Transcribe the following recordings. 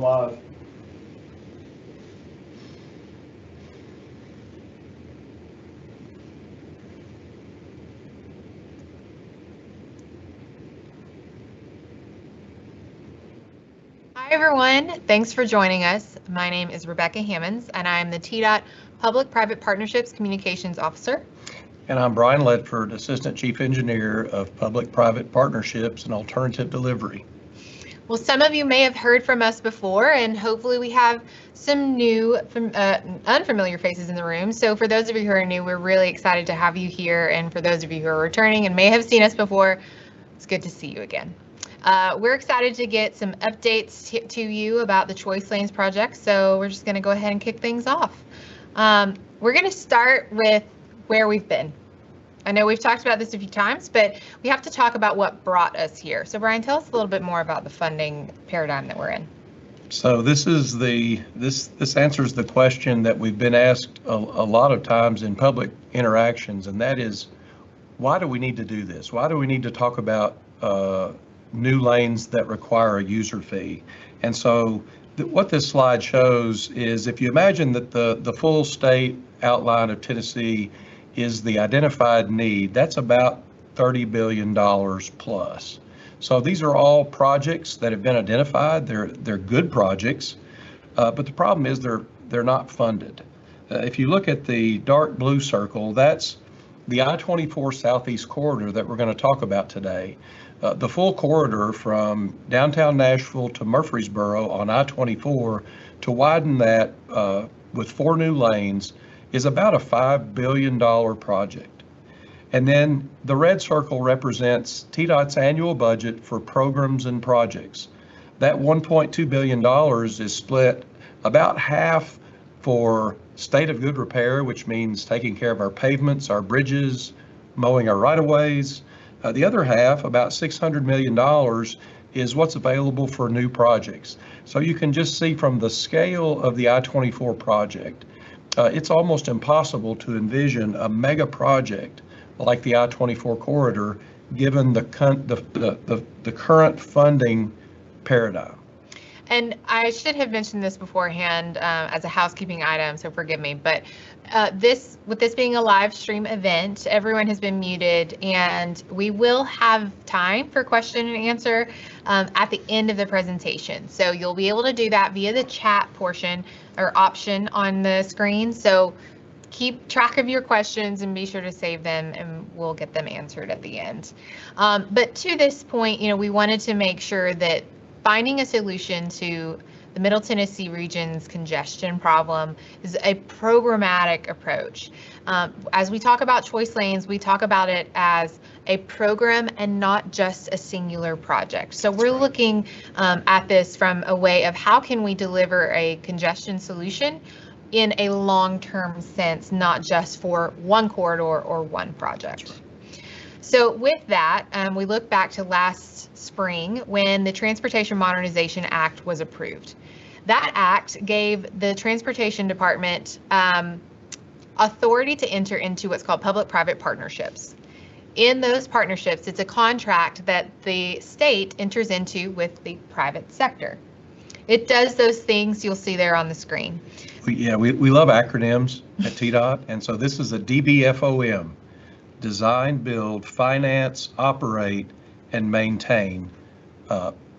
Live. Hi, everyone. Thanks for joining us. My name is Rebecca Hammonds, and I'm the TDOT Public-Private Partnerships Communications Officer. And I'm Brian Ledford, Assistant Chief Engineer of Public-Private Partnerships and Alternative Delivery. Well, some of you may have heard from us before, and hopefully we have some new, unfamiliar faces in the room. So for those of you who are new, we're really excited to have you here. And for those of you who are returning and may have seen us before, it's good to see you again. We're excited to get some updates to you about the Choice Lanes project. So we're just going to go ahead and kick things off. We're going to start with where we've been. I know we've talked about this a few times, but we have to talk about what brought us here. So Brian, tell us a little bit more about the funding paradigm that we're in. So this answers the question that we've been asked a lot of times in public interactions, and that is, why do we need to do this? Why do we need to talk about new lanes that require a user fee? And so what this slide shows is, if you imagine that the full state outline of Tennessee is the identified need, that's about $30 billion plus. So these are all projects that have been identified. They're good projects, but the problem is they're not funded. If you look at the dark blue circle, that's the I-24 Southeast corridor that we're going to talk about today. The full corridor from downtown Nashville to Murfreesboro on I-24, to widen that with 4 new lanes, is about a $5 billion project. And then the red circle represents TDOT's annual budget for programs and projects. That $1.2 billion is split about half for state of good repair, which means taking care of our pavements, our bridges, mowing our right-of-ways. The other half, about $600 million, is what's available for new projects. So you can just see from the scale of the I-24 project, it's almost impossible to envision a mega project like the I-24 corridor, given the current funding paradigm. And I should have mentioned this beforehand as a housekeeping item, so forgive me, but with this being a live stream event, everyone has been muted, and we will have time for question and answer at the end of the presentation. So you'll be able to do that via the chat portion or option on the screen. So keep track of your questions and be sure to save them, and we'll get them answered at the end. But to this point, we wanted to make sure that finding a solution to the Middle Tennessee region's congestion problem is a programmatic approach. As we talk about Choice Lanes, we talk about it as a program and not just a singular project. So we're looking at this from a way of how can we deliver a congestion solution in a long-term sense, not just for one corridor or one project. So with that, we look back to last spring when the Transportation Modernization Act was approved. That act gave the Transportation Department authority to enter into what's called public-private partnerships. In those partnerships, it's a contract that the state enters into with the private sector. It does those things you'll see there on the screen. Yeah, we love acronyms at TDOT, and so this is a DBFOM. Design, build, finance, operate, and maintain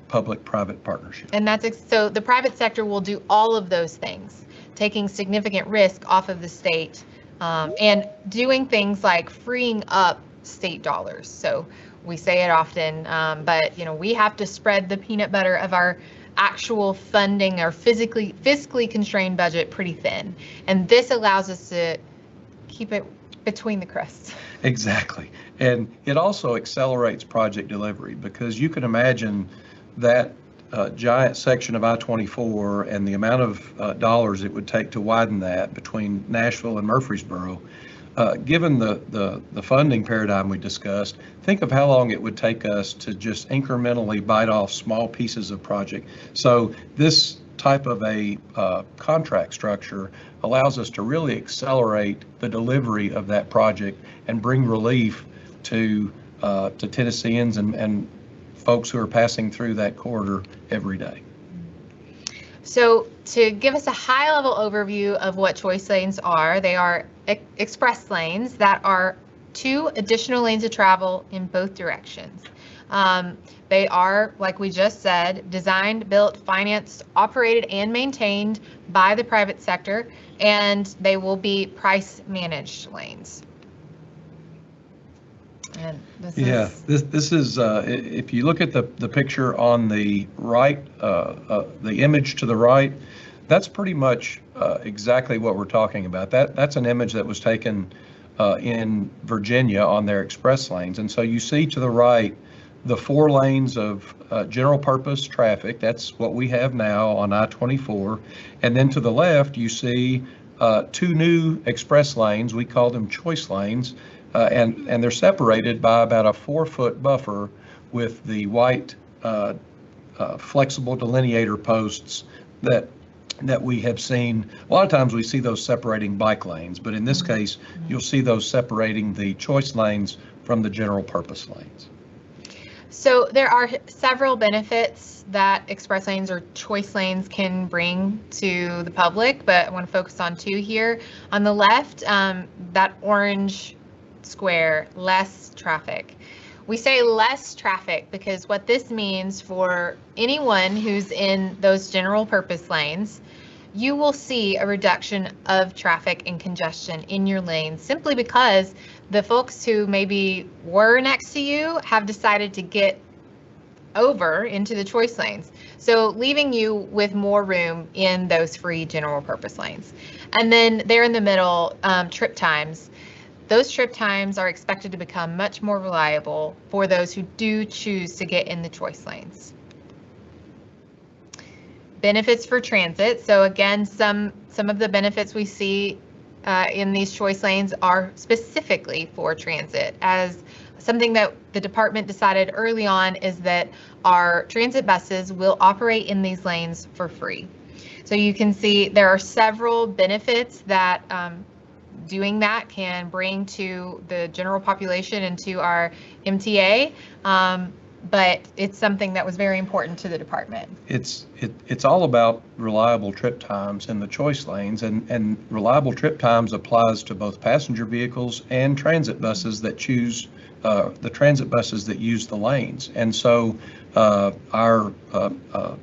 public-private partnerships. And so the private sector will do all of those things, taking significant risk off of the state and doing things like freeing up state dollars. So we say it often, but we have to spread the peanut butter of our actual funding, our fiscally constrained budget pretty thin. And this allows us to keep it between the crusts. Exactly. And it also accelerates project delivery, because you can imagine that giant section of I-24 and the amount of dollars it would take to widen that between Nashville and Murfreesboro. Given the funding paradigm we discussed, think of how long it would take us to just incrementally bite off small pieces of project. So this type of a contract structure allows us to really accelerate the delivery of that project and bring relief to Tennesseans and folks who are passing through that corridor every day. So to give us a high-level overview of what choice lanes are, they are express lanes that are 2 additional lanes of travel in both directions. They are, like we just said, designed, built, financed, operated, and maintained by the private sector, and they will be price managed lanes. And this is if you look at the picture on the right, the image to the right, that's pretty much exactly what we're talking about. That's an image that was taken in Virginia on their express lanes. And so you see to the right the 4 lanes of general purpose traffic. That's what we have now on I-24. And then to the left, you see 2 new express lanes. We call them choice lanes. And they're separated by about a 4-foot buffer with the white flexible delineator posts that we have seen. A lot of times we see those separating bike lanes, but in this case, you'll see those separating the choice lanes from the general purpose lanes. So there are several benefits that express lanes or choice lanes can bring to the public, but I want to focus on 2 here. On the left, that orange square, less traffic. We say less traffic because what this means for anyone who's in those general purpose lanes, you will see a reduction of traffic and congestion in your lanes simply because the folks who maybe were next to you have decided to get over into the choice lanes. So leaving you with more room in those free general purpose lanes. And then there in the middle, trip times. Those trip times are expected to become much more reliable for those who do choose to get in the choice lanes. Benefits for transit. So again, some of the benefits we see in these choice lanes are specifically for transit. As something that the department decided early on is that our transit buses will operate in these lanes for free. So you can see there are several benefits that doing that can bring to the general population and to our MTA, but it's something that was very important to the department. It's all about reliable trip times in the choice lanes, and reliable trip times applies to both passenger vehicles and transit buses that choose the transit buses that use the lanes. And so our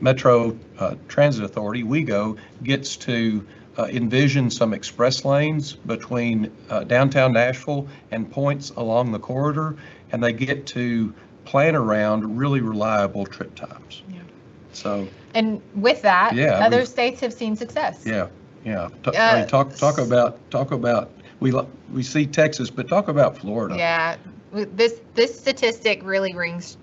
Metro Transit Authority, WEGO, gets to envision some express lanes between downtown Nashville and points along the corridor, and they get to plan around really reliable trip times. Yeah. So. And with that, other states have seen success. Yeah. I mean, talk about we see Texas, but talk about Florida. Yeah. This statistic really rings,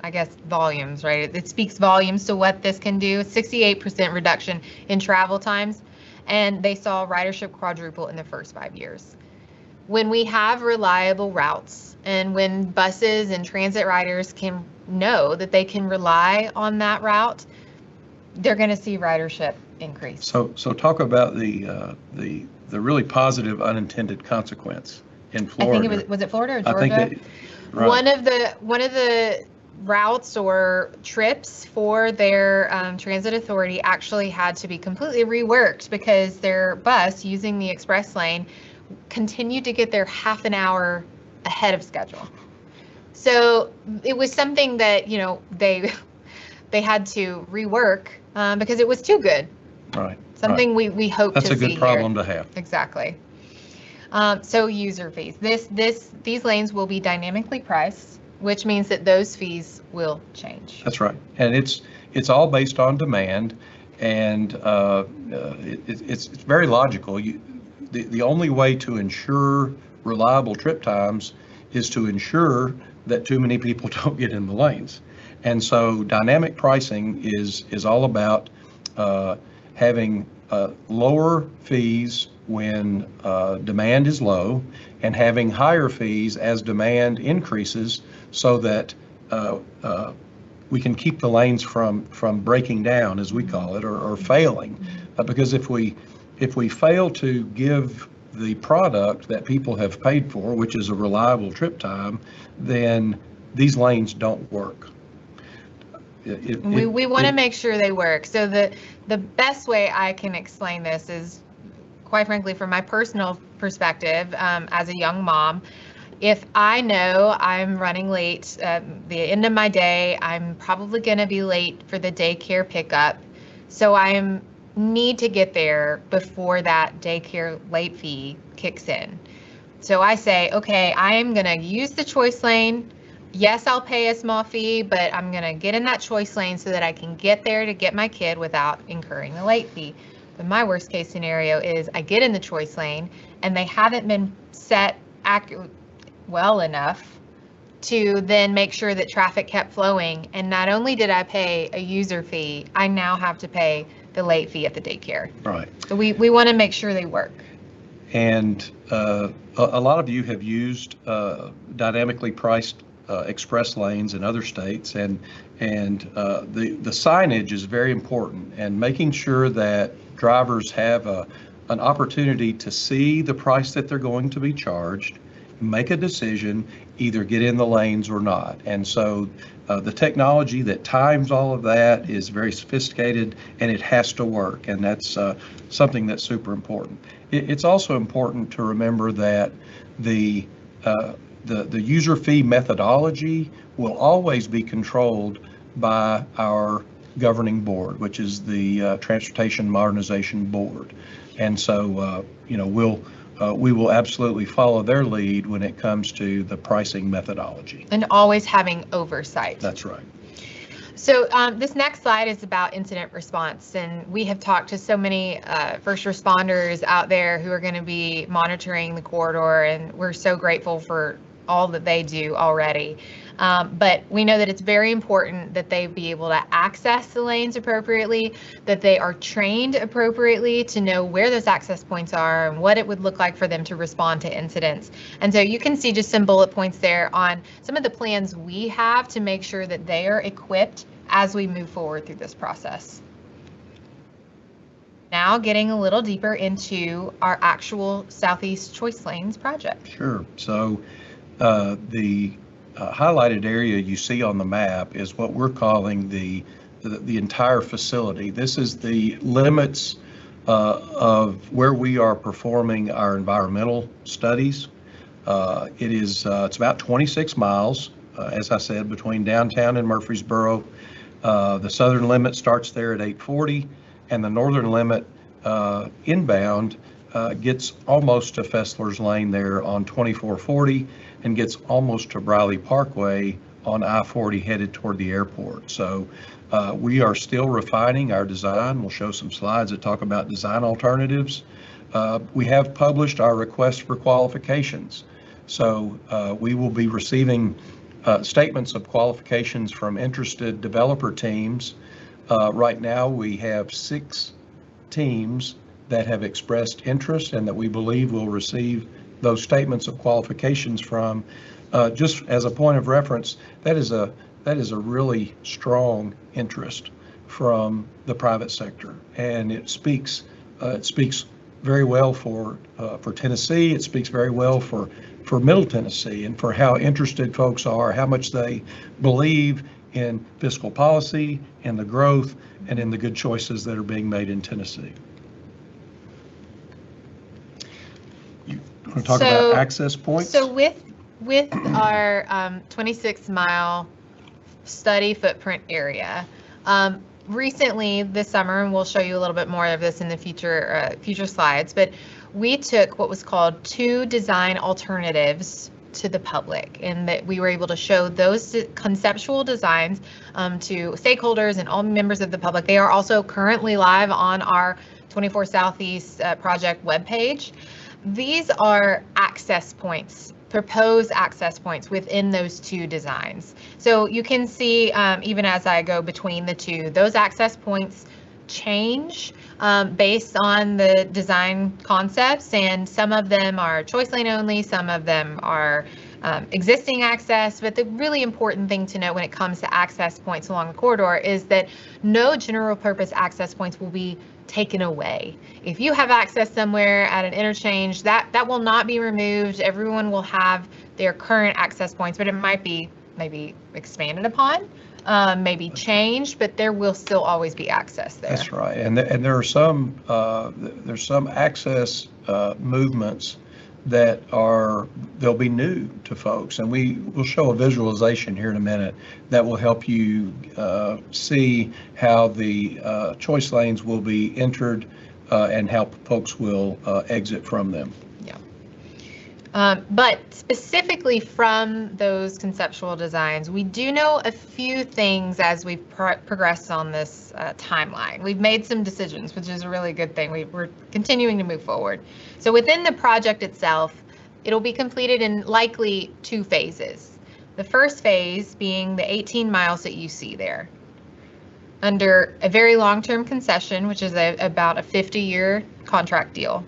I guess, volumes, right? It speaks volumes to what this can do. 68% reduction in travel times. And they saw ridership quadruple in the first 5 years. When we have reliable routes and when buses and transit riders can know that they can rely on that route, they're going to see ridership increase. So talk about the really positive unintended consequence in Florida. I think was it Florida or Georgia? I think right. One of the routes or trips for their transit authority actually had to be completely reworked because their bus using the express lane continued to get there half an hour ahead of schedule. So it was something that they had to rework because it was too good. Right. Something we hope to see. That's a good problem to have. Exactly. So user fees. These lanes will be dynamically priced, which means that those fees will change. That's right, and it's all based on demand, and it's very logical. The only way to ensure reliable trip times is to ensure that too many people don't get in the lanes, and so dynamic pricing is all about having lower fees when demand is low, and having higher fees as demand increases, so that we can keep the lanes from breaking down, as we call it, or failing. Because if we fail to give the product that people have paid for, which is a reliable trip time, then these lanes don't work. we want to make sure they work. So the best way I can explain this is, quite frankly, from my personal perspective, as a young mom, if I know I'm running late at the end of my day, I'm probably going to be late for the daycare pickup. So I need to get there before that daycare late fee kicks in. So I say, okay, I am going to use the choice lane. Yes, I'll pay a small fee, but I'm going to get in that choice lane so that I can get there to get my kid without incurring a late fee. But my worst case scenario is I get in the choice lane and they haven't been set well enough to then make sure that traffic kept flowing. And not only did I pay a user fee, I now have to pay the late fee at the daycare. Right. So we want to make sure they work. And a lot of you have used dynamically priced express lanes in other states, and the signage is very important, and making sure that drivers have an opportunity to see the price that they're going to be charged, make a decision, either get in the lanes or not. And so the technology that times all of that is very sophisticated, and it has to work, and that's something that's super important. It's also important to remember that the user fee methodology will always be controlled by our governing board, which is the Transportation Modernization Board. And so, we will absolutely follow their lead when it comes to the pricing methodology. And always having oversight. That's right. So this next slide is about incident response, and we have talked to so many first responders out there who are going to be monitoring the corridor, and we're so grateful for all that they do already. But we know that it's very important that they be able to access the lanes appropriately, that they are trained appropriately to know where those access points are and what it would look like for them to respond to incidents. And so you can see just some bullet points there on some of the plans we have to make sure that they are equipped as we move forward through this process. Now getting a little deeper into our actual Southeast Choice Lanes project. Sure. So the highlighted area you see on the map is what we're calling the entire facility. This is the limits of where we are performing our environmental studies. It's about 26 miles, as I said, between downtown and Murfreesboro. The southern limit starts there at 840, and the northern limit inbound gets almost to Fessler's Lane there on 2440 and gets almost to Briley Parkway on I-40 headed toward the airport. So we are still refining our design. We'll show some slides that talk about design alternatives. We have published our request for qualifications. So we will be receiving statements of qualifications from interested developer teams. Right now we have 6 teams that have expressed interest and that we believe will receive those statements of qualifications from. Just as a point of reference, that is a really strong interest from the private sector, and it speaks very well for Tennessee. It speaks very well for Middle Tennessee and for how interested folks are, how much they believe in fiscal policy and the growth and in the good choices that are being made in Tennessee. You want to talk about access points? So with our 26-mile study footprint area, recently this summer, and we'll show you a little bit more of this in the future slides, but we took what was called 2 design alternatives to the public, and that we were able to show those conceptual designs to stakeholders and all members of the public. They are also currently live on our 24 Southeast project webpage. These are access points, proposed access points within those 2 designs. So you can see, even as I go between the 2, those access points change based on the design concepts, and some of them are choice lane only, some of them are existing access. But the really important thing to know when it comes to access points along the corridor is that no general purpose access points will be taken away. If you have access somewhere at an interchange, that will not be removed. Everyone will have their current access points, but it might be maybe expanded upon. maybe changed, but there will still always be access there. That's right. And there are some, there's some access movements that they'll be new to folks. And we'll show a visualization here in a minute that will help you see how the choice lanes will be entered and how folks will exit from them. But specifically from those conceptual designs, we do know a few things as we've progressed on this timeline. We've made some decisions, which is a really good thing. We're continuing to move forward. So within the project itself, it'll be completed in likely 2 phases. The first phase being the 18 miles that you see there under a very long-term concession, which is about a 50-year contract deal.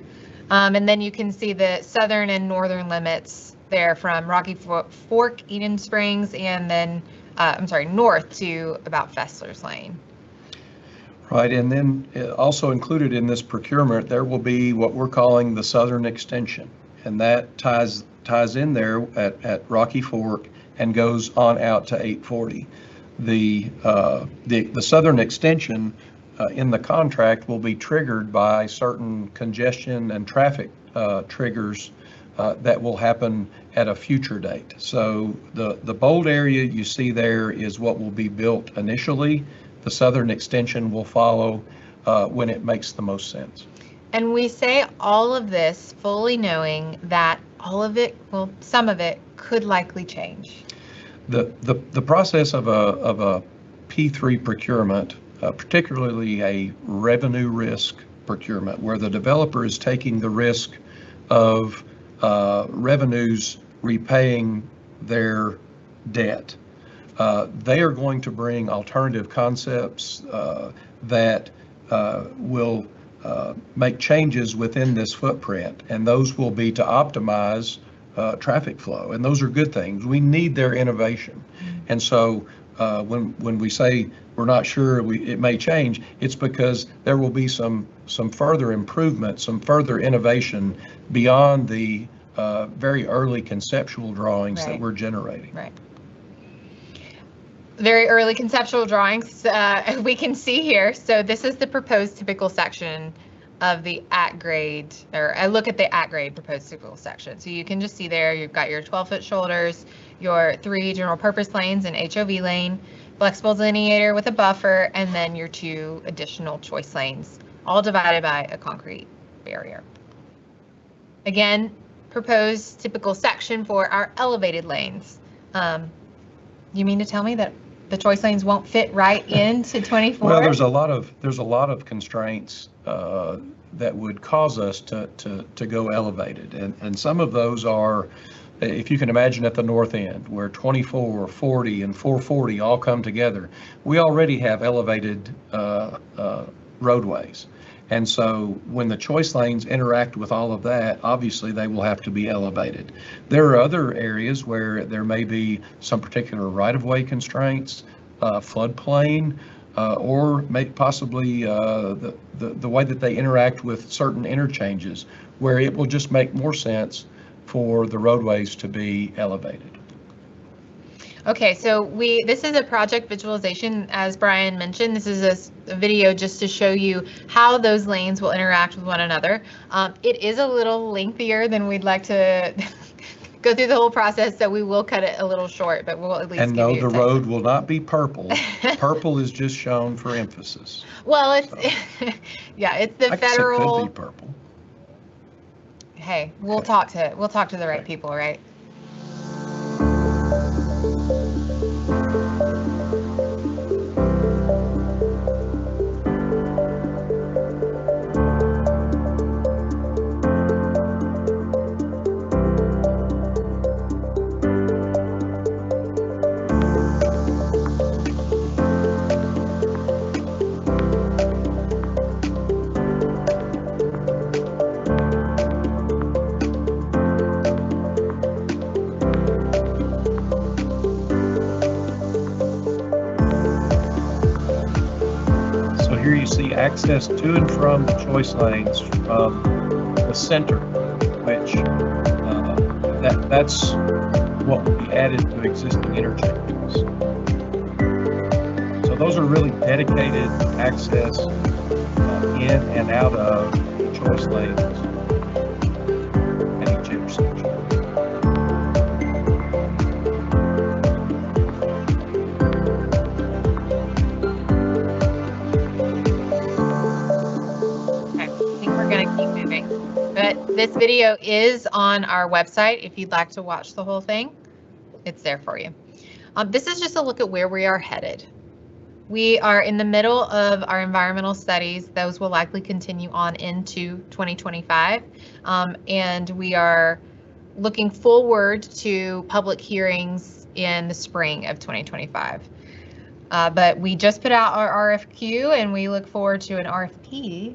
And then you can see the southern and northern limits there from Rocky Fork, Eden Springs, and then, north to about Fessler's Lane. Right, and then also included in this procurement, there will be what we're calling the southern extension. And that ties in there at Rocky Fork and goes on out to 840. The southern extension in the contract will be triggered by certain congestion and traffic triggers that will happen at a future date. So the bold area you see there is what will be built initially. The southern extension will follow when it makes the most sense. And we say all of this fully knowing that all of it, well, some of it could likely change. The process of a P3 procurement, particularly a revenue risk procurement, where the developer is taking the risk of revenues repaying their debt. They are going to bring alternative concepts that will make changes within this footprint, and those will be to optimize traffic flow, and those are good things. We need their innovation, and so when we say we're not sure it may change, it's because there will be some further improvement, some further innovation beyond the very early conceptual drawings that we're generating. Right. Very early conceptual drawings we can see here. So this is the proposed typical section of the at-grade, or I look at the at-grade proposed typical section. So you can just see there, you've got your 12-foot shoulders, your 3 general purpose lanes and HOV lane, flexible delineator with a buffer, and then your 2 additional choice lanes, all divided by a concrete barrier. Again, proposed typical section for our elevated lanes. You mean to tell me that the choice lanes won't fit right into 24? Well, there's a lot of constraints that would cause us to go elevated, and some of those are, if you can imagine at the north end where 24, 40, and 440 all come together, we already have elevated roadways. And so when the choice lanes interact with all of that, obviously they will have to be elevated. There are other areas where there may be some particular right-of-way constraints, floodplain, or possibly the way that they interact with certain interchanges, where it will just make more sense for the roadways to be elevated. Okay, so this is a project visualization, as Brian mentioned. This is a video just to show you how those lanes will interact with one another. It is a little lengthier than we'd like to go through the whole process, so we will cut it a little short, but we'll at least and no, the road will not be purple. Purple is just shown for emphasis. Well, it's yeah, it's the federal. It could be purple. Hey, we'll talk to the right people, right? Here you see access to and from the choice lanes from the center, which that's what will be added to existing interchanges. So those are really dedicated access in and out of the choice lanes at each intersection. Okay, I think we're going to keep moving. But this video is on our website. If you'd like to watch the whole thing, it's there for you. This is just a look at where we are headed. We are in the middle of our environmental studies. Those will likely continue on into 2025. And we are looking forward to public hearings in the spring of 2025. But we just put out our RFQ and we look forward to an RFP.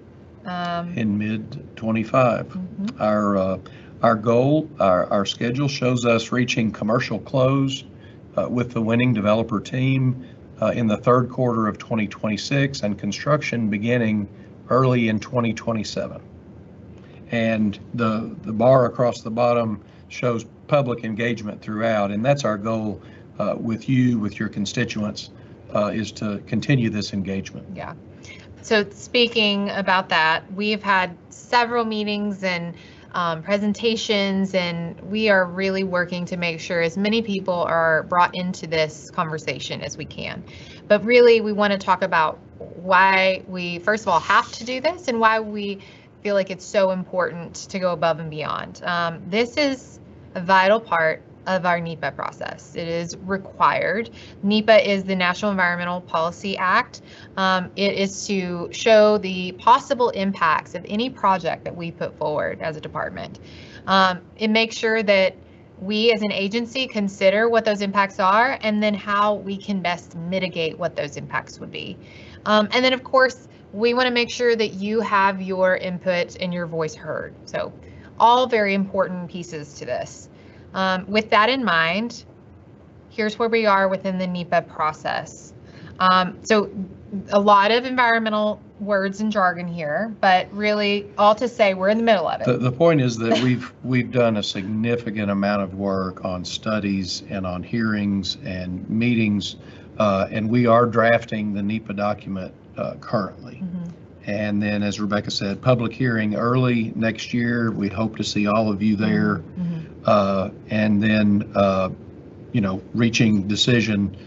In mid-25. Our goal, our schedule shows us reaching commercial close with the winning developer team in the third quarter of 2026 and construction beginning early in 2027. And the bar across the bottom shows public engagement throughout, and that's our goal with you, with your constituents, is to continue this engagement. Yeah. So speaking about that, we've had several meetings and presentations, and we are really working to make sure as many people are brought into this conversation as we can. But really, we want to talk about why we, first of all, have to do this and why we feel like it's so important to go above and beyond. This is a vital part of our NEPA process. It is required. NEPA is the National Environmental Policy Act. It is to show the possible impacts of any project that we put forward as a department. It makes sure that we as an agency consider what those impacts are and then how we can best mitigate what those impacts would be. And then of course, we want to make sure that you have your input and your voice heard. So all very important pieces to this. With that in mind, here's where we are within the NEPA process. So a lot of environmental words and jargon here, but really all to say we're in the middle of it. The point is that we've done a significant amount of work on studies and on hearings and meetings, and we are drafting the NEPA document currently. And then, as Rebecca said, public hearing early next year. We hope to see all of you there. And then, reaching decision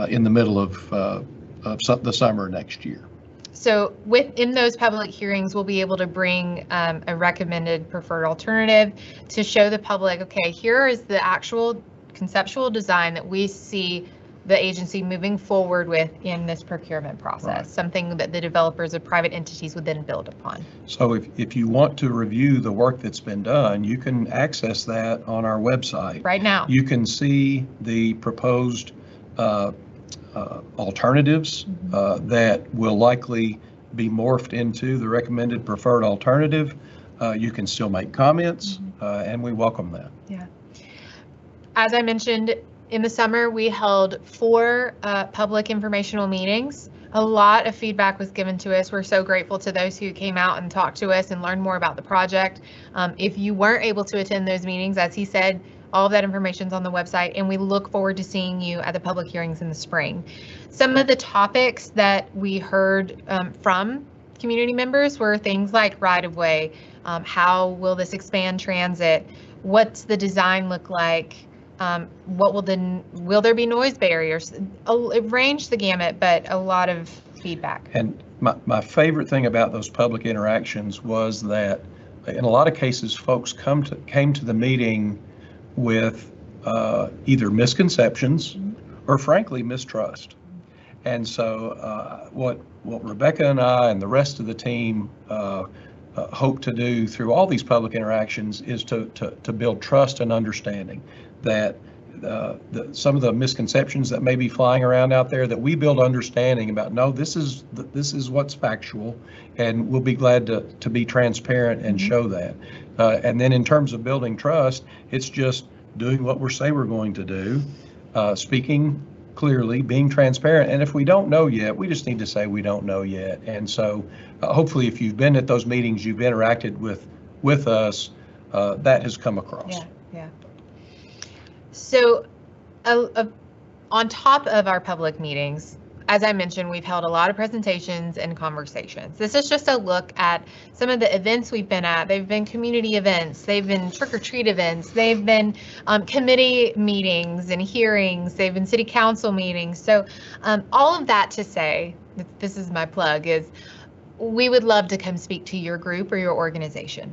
in the middle of the summer next year. So within those public hearings, we'll be able to bring a recommended preferred alternative to show the public, okay, here is the actual conceptual design that we see the agency moving forward with in this procurement process, right. Something that the developers of private entities would then build upon. So if you want to review the work that's been done, you can access that on our website. Right now. You can see the proposed alternatives that will likely be morphed into the recommended preferred alternative. You can still make comments, and we welcome that. Yeah. As I mentioned, in the summer, we held 4 public informational meetings. A lot of feedback was given to us. We're so grateful to those who came out and talked to us and learned more about the project. If you weren't able to attend those meetings, as he said, all of that information is on the website, and we look forward to seeing you at the public hearings in the spring. Some of the topics that we heard from community members were things like right-of-way, how will this expand transit, what's the design look like, will there be noise barriers? It ranged the gamut, but a lot of feedback. And my favorite thing about those public interactions was that in a lot of cases, folks came to the meeting with either misconceptions or frankly mistrust. And so what Rebecca and I and the rest of the team hope to do through all these public interactions is to build trust and understanding that some of the misconceptions that may be flying around out there, that we build understanding about, no, this is what's factual, and we'll be glad to be transparent and show that. And then in terms of building trust, it's just doing what we say we're going to do, speaking clearly, being transparent. And if we don't know yet, we just need to say we don't know yet. And so hopefully if you've been at those meetings, you've interacted with us, that has come across. Yeah. So on top of our public meetings, as I mentioned, we've held a lot of presentations and conversations. This is just a look at some of the events we've been at. They've been community events, they've been trick-or-treat events, they've been committee meetings and hearings, they've been city council meetings. So all of that to say, this is my plug, is we would love to come speak to your group or your organization.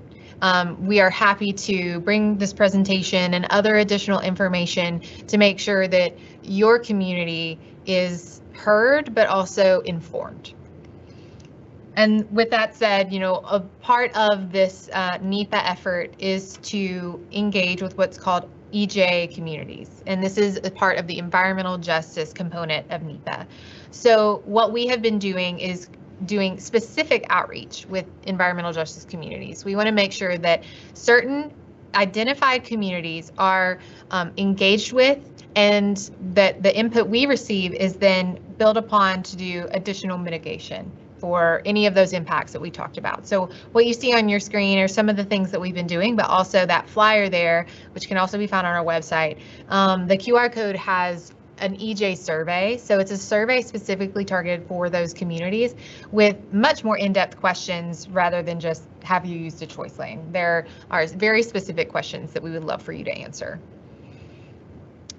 We are happy to bring this presentation and other additional information to make sure that your community is heard, but also informed. And with that said, a part of this NEPA effort is to engage with what's called EJ communities. And this is a part of the environmental justice component of NEPA. So what we have been doing is doing specific outreach with environmental justice communities. We want to make sure that certain identified communities are engaged with, and that the input we receive is then built upon to do additional mitigation for any of those impacts that we talked about. So what you see on your screen are some of the things that we've been doing, but also that flyer there, which can also be found on our website. The QR code has an EJ survey. So it's a survey specifically targeted for those communities with much more in-depth questions rather than just have you used a choice lane. There are very specific questions that we would love for you to answer.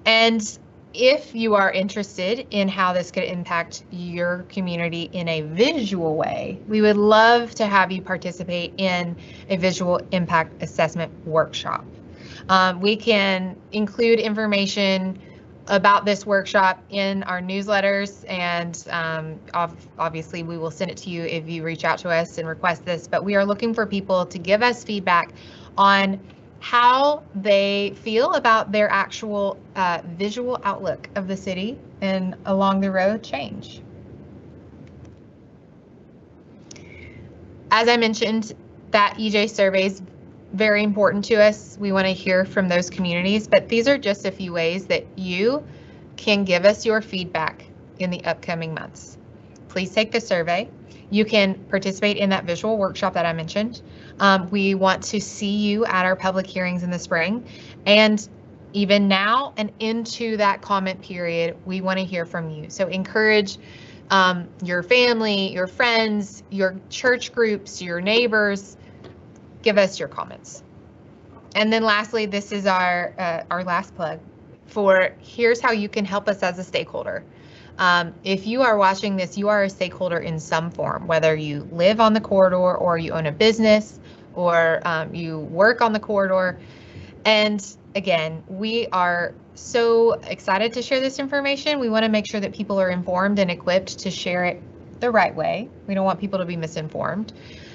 And if you are interested in how this could impact your community in a visual way, we would love to have you participate in a visual impact assessment workshop. We can include information about this workshop in our newsletters, and obviously we will send it to you if you reach out to us and request this, but we are looking for people to give us feedback on how they feel about their actual visual outlook of the city and along the road change. As I mentioned, that EJ survey is very important to us. We want to hear from those communities, but these are just a few ways that you can give us your feedback in the upcoming months. Please take the survey. You can participate in that visual workshop that I mentioned. We want to see you at our public hearings in the spring, and even now and into that comment period, we want to hear from you. So encourage your family, your friends, your church groups, your neighbors. Give us your comments. And then lastly, this is our last plug for here's how you can help us as a stakeholder. If you are watching this, you are a stakeholder in some form, whether you live on the corridor or you own a business or you work on the corridor. And again, we are so excited to share this information. We want to make sure that people are informed and equipped to share it the right way. We don't want people to be misinformed.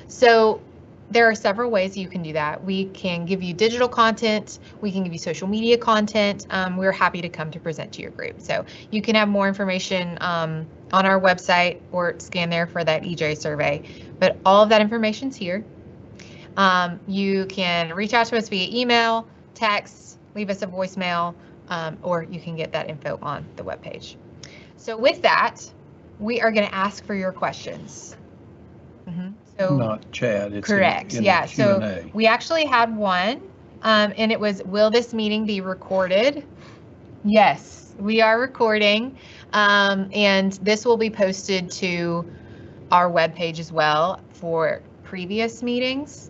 So there are several ways you can do that. We can give you digital content. We can give you social media content. We're happy to come to present to your group. So you can have more information on our website or scan there for that EJ survey. But all of that information's here. You can reach out to us via email, text, leave us a voicemail, or you can get that info on the webpage. So with that, we are going to ask for your questions. So, not Chad. It's correct. Yeah. So we actually had one, and it was, will this meeting be recorded? Yes, we are recording, and this will be posted to our webpage as well for previous meetings.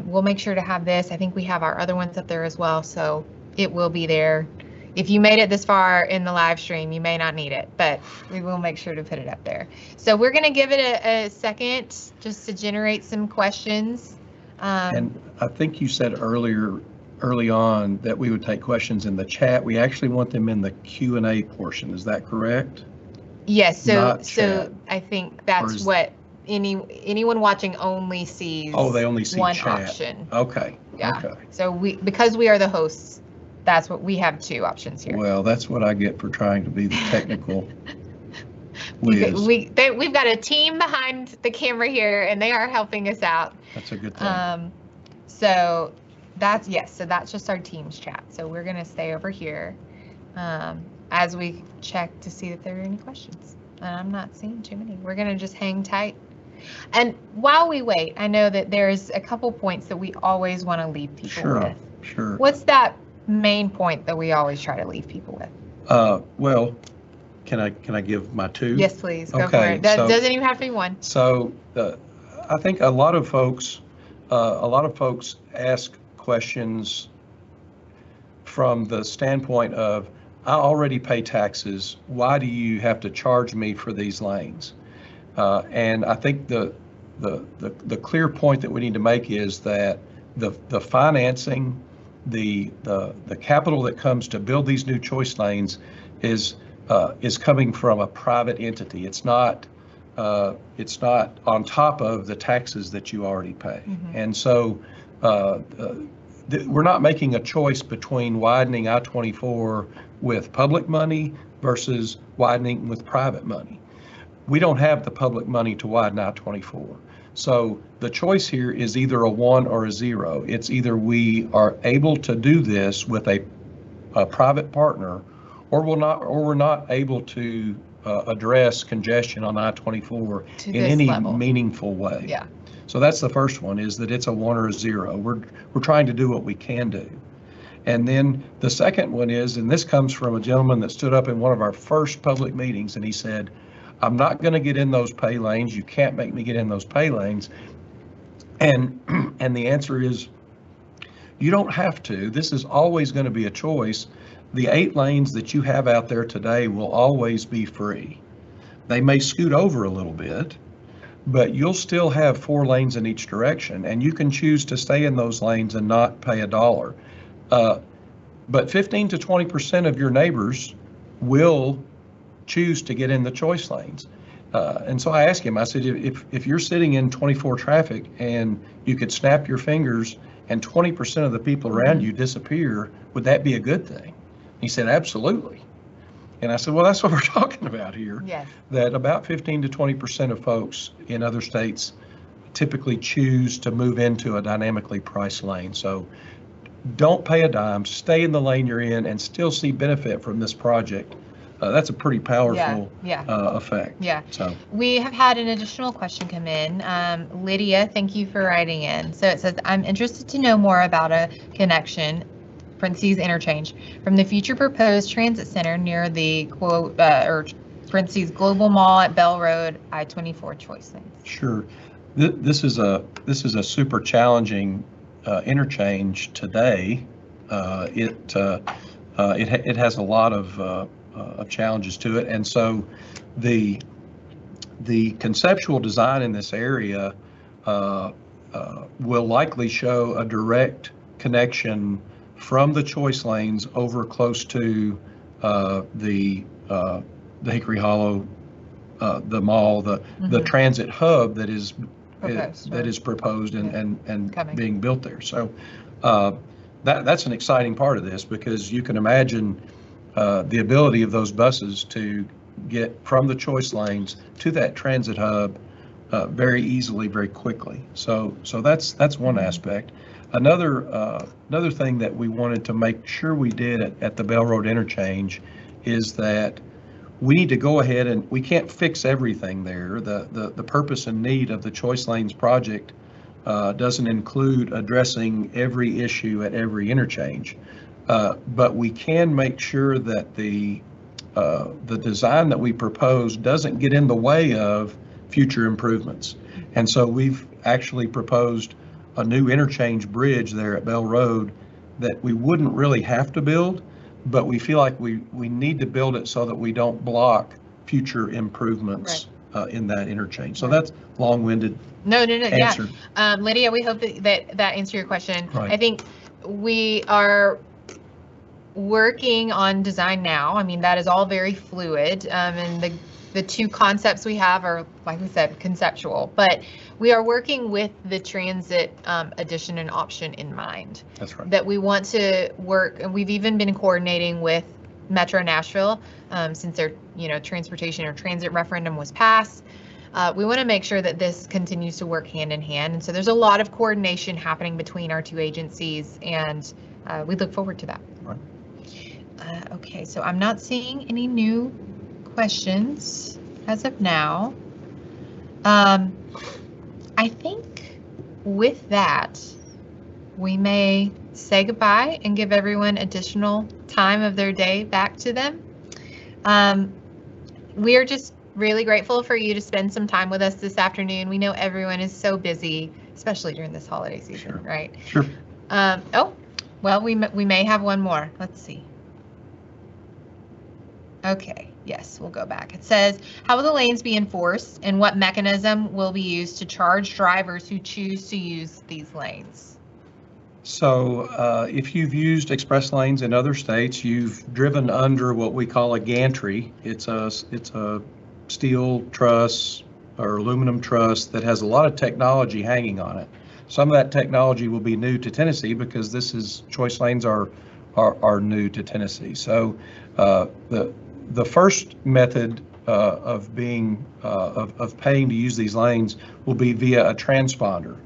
We'll make sure to have this. I think we have our other ones up there as well, so it will be there. If you made it this far in the live stream, you may not need it, but we will make sure to put it up there. So we're going to give it a second just to generate some questions. And I think you said early on that we would take questions in the chat. We actually want them in the Q&A portion. Is that correct? Yes. So I think that's what anyone watching only sees. Oh, they only see one chat. Option. Okay. Yeah. Okay. So because we are the hosts, that's what we have, two options here. Well, that's what I get for trying to be the technical whiz. We've got a team behind the camera here, and they are helping us out. That's a good thing. So that's just our Teams chat. So we're going to stay over here as we check to see if there are any questions. And I'm not seeing too many. We're going to just hang tight. And while we wait, I know that there's a couple points that we always want to leave people with. Sure. What's that main point that we always try to leave people with? Well, can I give my two? Yes, please. Go for Okay, it. That so- doesn't even have to be one. So I think a lot of folks ask questions from the standpoint of, I already pay taxes. Why do you have to charge me for these lanes? And I think the clear point that we need to make is that the financing, the capital that comes to build these new choice lanes is coming from a private entity. It's not on top of the taxes that you already pay. Mm-hmm. And so we're not making a choice between widening I-24 with public money versus widening with private money. We don't have the public money to widen I-24. So the choice here is either a 1 or a 0. It's either we are able to do this with a private partner, or we're not able to address congestion on I-24 in any meaningful way. Yeah. So that's the first one, is that it's a 1 or a 0. We're trying to do what we can do. And then the second one is, and this comes from a gentleman that stood up in one of our first public meetings, and he said, I'm not going to get in those pay lanes. You can't make me get in those pay lanes. And the answer is, you don't have to. This is always going to be a choice. The 8 lanes that you have out there today will always be free. They may scoot over a little bit, but you'll still have 4 lanes in each direction, and you can choose to stay in those lanes and not pay $1. But 15 to 20% of your neighbors will choose to get in the choice lanes. And so I asked him, I said, if you're sitting in 24 traffic and you could snap your fingers and 20% of the people around you disappear, would that be a good thing? He said, absolutely. And I said, well, that's what we're talking about here. Yes. That about 15 to 20% of folks in other states typically choose to move into a dynamically priced lane. So don't pay a dime, stay in the lane you're in, and still see benefit from this project. That's a pretty powerful effect. Yeah. So we have had an additional question come in. Lydia, thank you for writing in. So it says, I'm interested to know more about a connection, parentheses interchange, from the future proposed transit center near the quote or parentheses Global Mall at Bell Road I-24 choice lanes. Sure. This is a super challenging interchange today. It has a lot of challenges to it, and so the conceptual design in this area will likely show a direct connection from the choice lanes over close to the Hickory Hollow, the mall, the transit hub that is proposed and being built there. So that's an exciting part of this, because you can imagine the ability of those buses to get from the choice lanes to that transit hub very easily, very quickly. So that's one aspect. Another thing that we wanted to make sure we did at the Bell Road interchange is that we need to go ahead, and we can't fix everything there. The purpose and need of the choice lanes project doesn't include addressing every issue at every interchange. But we can make sure that the design that we propose doesn't get in the way of future improvements. And so we've actually proposed a new interchange bridge there at Bell Road that we wouldn't really have to build, but we feel like we need to build it so that we don't block future improvements in that interchange. So that's long-winded answer. Yeah. Lydia, we hope that answered your question. Right. I think we are working on design now. I mean, that is all very fluid, and the two concepts we have are, like we said, conceptual, but we are working with the transit addition and option in mind. That's right. That we want to work, and we've even been coordinating with Metro Nashville since their transportation or transit referendum was passed. We want to make sure that this continues to work hand in hand, and so there's a lot of coordination happening between our two agencies, and we look forward to that. Right. Okay, so I'm not seeing any new questions as of now. I think with that, we may say goodbye and give everyone additional time of their day back to them. we are just really grateful for you to spend some time with us this afternoon. We know everyone is so busy, especially during this holiday season, Sure. right? Sure. Oh, well, we may have one more. Let's see. Okay, yes, we'll go back. It says, how will the lanes be enforced and what mechanism will be used to charge drivers who choose to use these lanes? So if you've used express lanes in other states, you've driven under what we call a gantry. It's a steel truss or aluminum truss that has a lot of technology hanging on it. Some of that technology will be new to Tennessee because choice lanes are new to Tennessee. So the first method of paying to use these lanes will be via a transponder.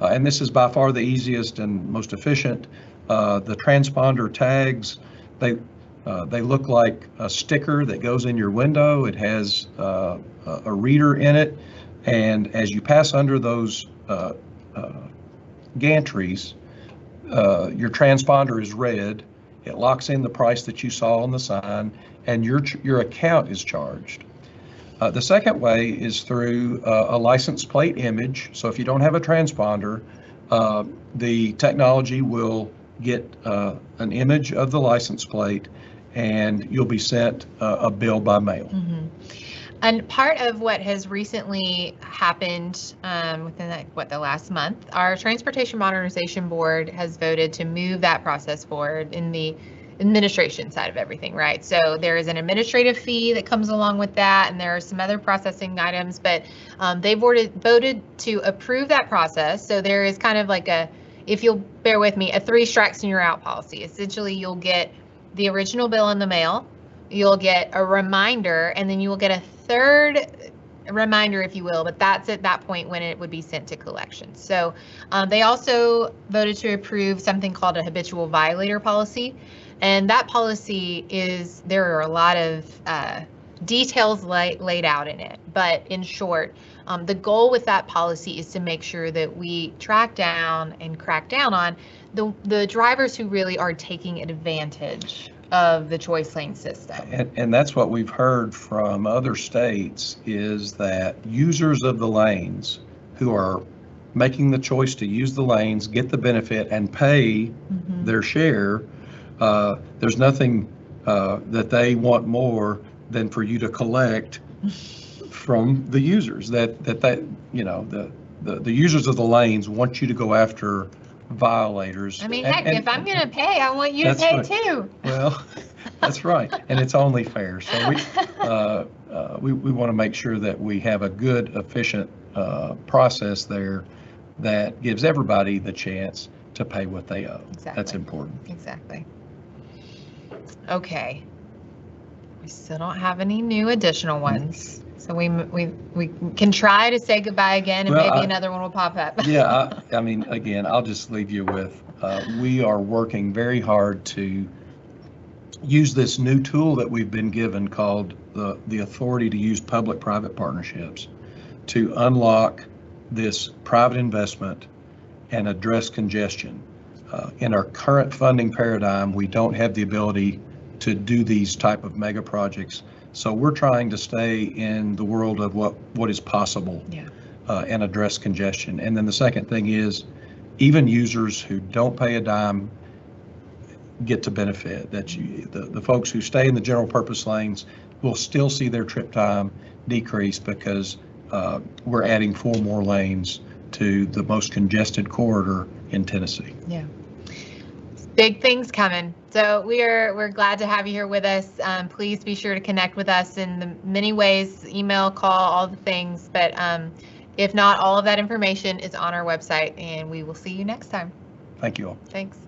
And this is by far the easiest and most efficient. The transponder tags, they look like a sticker that goes in your window. It has a reader in it. And as you pass under those gantries, your transponder is read. It locks in the price that you saw on the sign, and your account is charged. The second way is through a license plate image. So if you don't have a transponder, the technology will get an image of the license plate, and you'll be sent a bill by mail. Mm-hmm. And part of what has recently happened within the last month, our Transportation Modernization Board has voted to move that process forward in the administration side of everything, right? So there is an administrative fee that comes along with that, and there are some other processing items, but they've voted to approve that process. So there is kind of like if you'll bear with me, a 3 strikes and you're out policy. Essentially, you'll get the original bill in the mail, you'll get a reminder, and then you will get a third reminder, if you will, but that's at that point when it would be sent to collections. So they also voted to approve something called a habitual violator policy. And that policy there are a lot of details laid out in it. But in short, the goal with that policy is to make sure that we track down and crack down on the drivers who really are taking advantage of the choice lane system. And that's what we've heard from other states, is that users of the lanes who are making the choice to use the lanes get the benefit and pay their share. There's nothing that they want more than for you to collect from the users. The users of the lanes want you to go after violators. I mean, heck, if I'm going to pay, I want you to pay too. Well, that's right, and it's only fair. So we want to make sure that we have a good, efficient process there that gives everybody the chance to pay what they owe. Exactly. That's important. Exactly. Okay. We still don't have any new additional ones. So we can try to say goodbye again, and maybe another one will pop up. Yeah, I mean, again, I'll just leave you with, we are working very hard to use this new tool that we've been given called the authority to use public-private partnerships to unlock this private investment and address congestion. In our current funding paradigm, we don't have the ability to do these type of mega projects. So we're trying to stay in the world of what is possible, and address congestion. And then the second thing is, even users who don't pay a dime get to benefit. That the folks who stay in the general purpose lanes will still see their trip time decrease because we're adding 4 more lanes to the most congested corridor in Tennessee. Yeah. Big things coming. So we're glad to have you here with us. Please be sure to connect with us in the many ways, email, call, all the things. But if not, all of that information is on our website, and we will see you next time. Thank you all. Thanks.